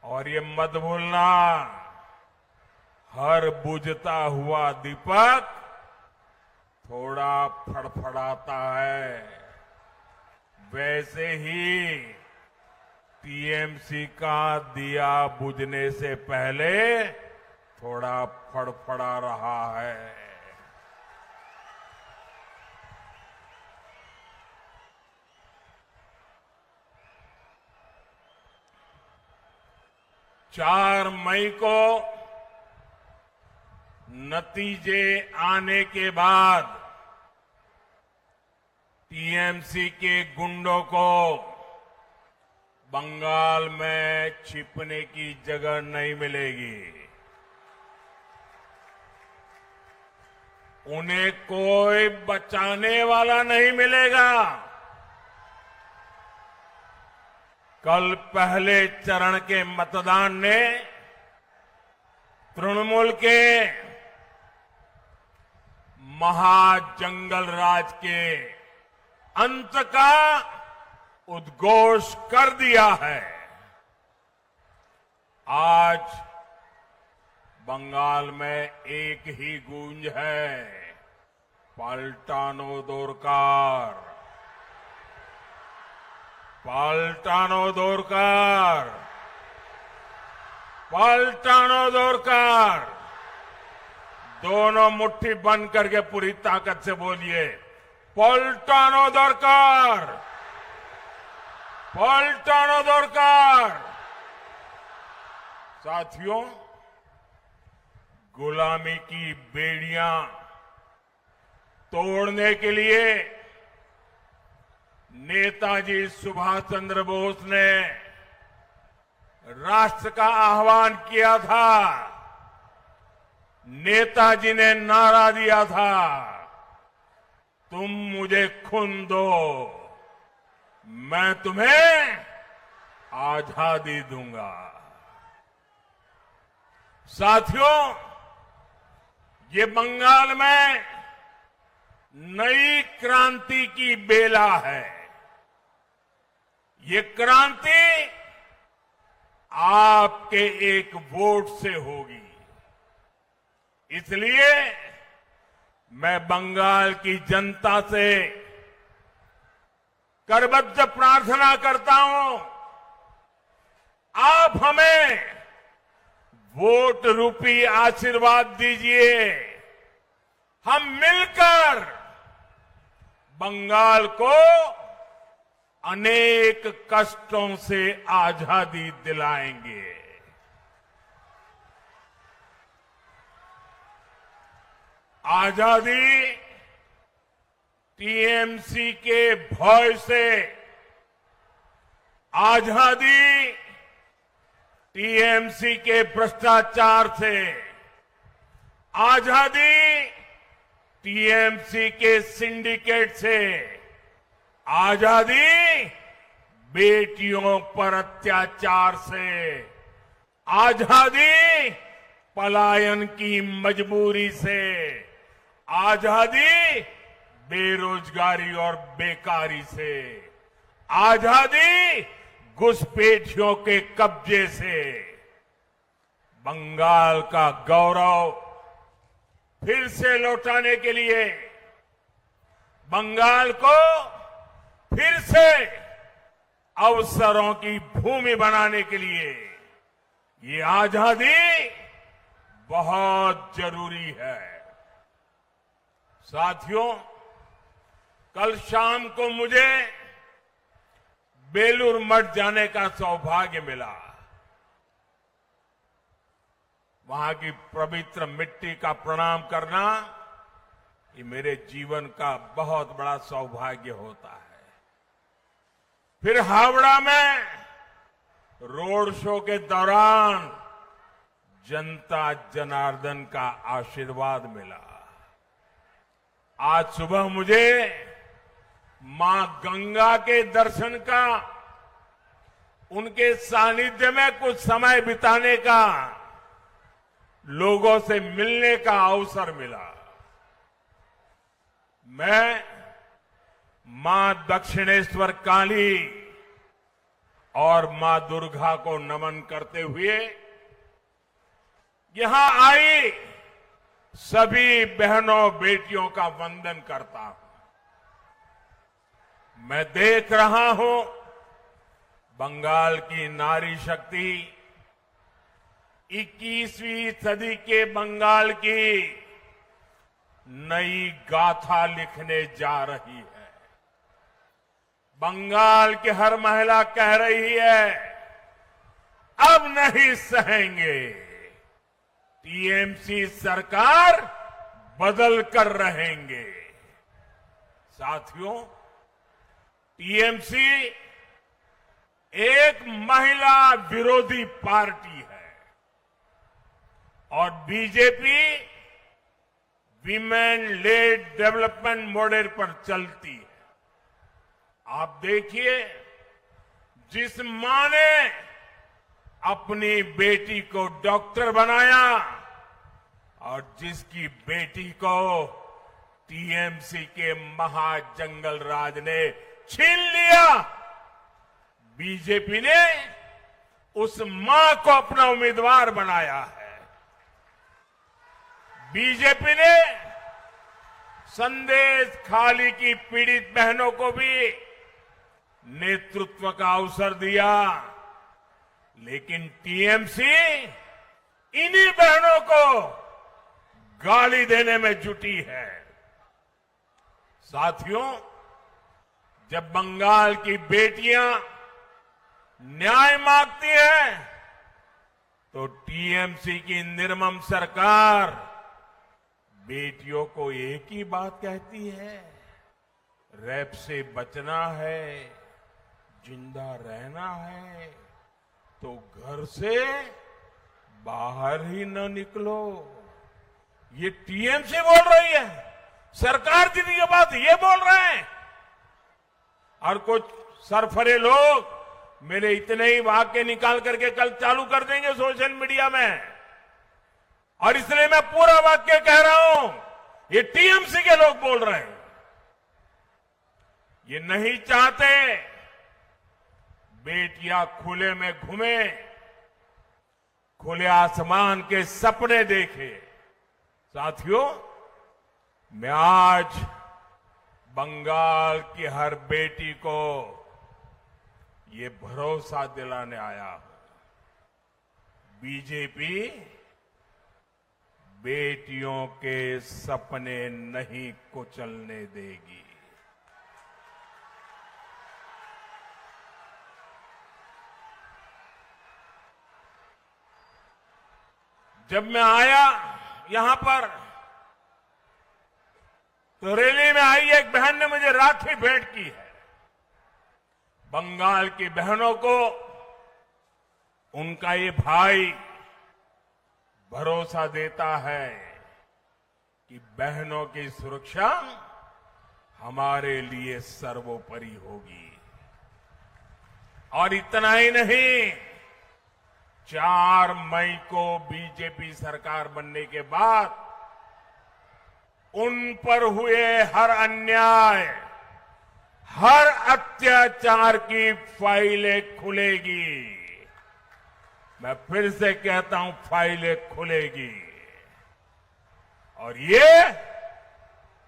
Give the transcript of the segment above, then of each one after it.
और ये मत भूलना, हर बुझता हुआ दीपक थोड़ा फड़फड़ाता है। वैसे ही टीएमसी का दिया बुझने से पहले थोड़ा फड़फड़ा रहा है। चार मई को नतीजे आने के बाद टीएमसी के गुंडों को बंगाल में छिपने की जगह नहीं मिलेगी। उन्हें कोई बचाने वाला नहीं मिलेगा। कल पहले चरण के मतदान ने तृणमूल के महाजंगल राज के अंत का उद्घोष कर दिया है। आज बंगाल में एक ही गूंज है, पलटानो दोरकार, पलटानो दोरकार, पलटानो दोरकार। दोनों मुट्ठी बंद करके पूरी ताकत से बोलिए, पलटानो दोरकार, पलटानो दोरकार। साथियों, गुलामी की बेड़ियां तोड़ने के लिए नेताजी सुभाष चंद्र बोस ने राष्ट्र का आह्वान किया था। नेताजी ने नारा दिया था, तुम मुझे खून दो, मैं तुम्हें आजादी दूंगा। साथियों, ये बंगाल में नई क्रांति की बेला है। ये क्रांति आपके एक वोट से होगी। इसलिए मैं बंगाल की जनता से करबद्ध प्रार्थना करता हूं, आप हमें वोट रूपी आशीर्वाद दीजिए। हम मिलकर बंगाल को अनेक कष्टों से आजादी दिलाएंगे। आजादी टीएमसी के भय से, आजादी टीएमसी के भ्रष्टाचार से, आजादी टीएमसी के सिंडिकेट से, आजादी बेटियों पर अत्याचार से, आजादी पलायन की मजबूरी से, आजादी बेरोजगारी और बेकारी से, आजादी घुसपैठियों के कब्जे से। बंगाल का गौरव फिर से लौटाने के लिए, बंगाल को फिर से अवसरों की भूमि बनाने के लिए ये आजादी बहुत जरूरी है। साथियों, कल शाम को मुझे बेलूर मठ जाने का सौभाग्य मिला। वहां की पवित्र मिट्टी का प्रणाम करना ये मेरे जीवन का बहुत बड़ा सौभाग्य होता है। फिर हावड़ा में रोड शो के दौरान जनता जनार्दन का आशीर्वाद मिला। आज सुबह मुझे मां गंगा के दर्शन का, उनके सानिध्य में कुछ समय बिताने का, लोगों से मिलने का अवसर मिला। मैं मां दक्षिणेश्वर काली और मां दुर्गा को नमन करते हुए यहां आई सभी बहनों बेटियों का वंदन करता हूं। मैं देख रहा हूं बंगाल की नारी शक्ति 21वीं सदी के बंगाल की नई गाथा लिखने जा रही है। बंगाल की हर महिला कह रही है, अब नहीं सहेंगे, टीएमसी सरकार बदल कर रहेंगे। साथियों, टीएमसी एक महिला विरोधी पार्टी है और BJP women lead development model पर चलती है। आप देखिए, जिस मां ने अपनी बेटी को डॉक्टर बनाया और जिसकी बेटी को टीएमसी के महाजंगल राज ने छीन लिया, बीजेपी ने उस मां को अपना उम्मीदवार बनाया है। बीजेपी ने संदेश खाली की पीड़ित बहनों को भी नेतृत्व का अवसर दिया, लेकिन टीएमसी इन्हीं बहनों को गाली देने में जुटी है। साथियों, जब बंगाल की बेटियां न्याय मांगती हैं, तो टीएमसी की निर्मम सरकार बेटियों को एक ही बात कहती है, रेप से बचना है, जिंदा रहना है तो घर से बाहर ही न निकलो। ये टीएमसी बोल रही है, सरकार जी की बात ये बोल रहे हैं। और कुछ सरफरे लोग मेरे इतने ही वाक्य निकाल करके कल चालू कर देंगे सोशल मीडिया में, और इसलिए मैं पूरा वाक्य कह रहा हूं, ये टीएमसी के लोग बोल रहे हैं। ये नहीं चाहते बेटियां खुले में घूमे, खुले आसमान के सपने देखे। साथियों, मैं आज बंगाल की हर बेटी को ये भरोसा दिलाने आया हूं, बीजेपी बेटियों के सपने नहीं कुचलने देगी। जब मैं आया यहां पर, तो रैली में आई एक बहन ने मुझे राखी भेंट की है। बंगाल की बहनों को उनका ये भाई भरोसा देता है कि बहनों की सुरक्षा हमारे लिए सर्वोपरि होगी। और इतना ही नहीं, 4 मई को बीजेपी सरकार बनने के बाद उन पर हुए हर अन्याय, हर अत्याचार की फाइलें खुलेगी। मैं फिर से कहता हूं, फाइलें खुलेगी। और ये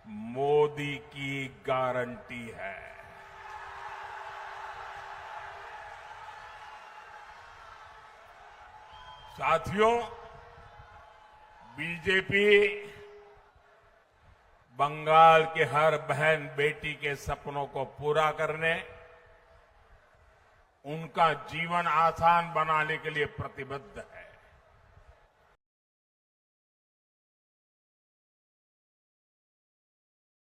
मोदी की गारंटी है। साथियों, बीजेपी बंगाल के हर बहन बेटी के सपनों को पूरा करने, उनका जीवन आसान बनाने के लिए प्रतिबद्ध है।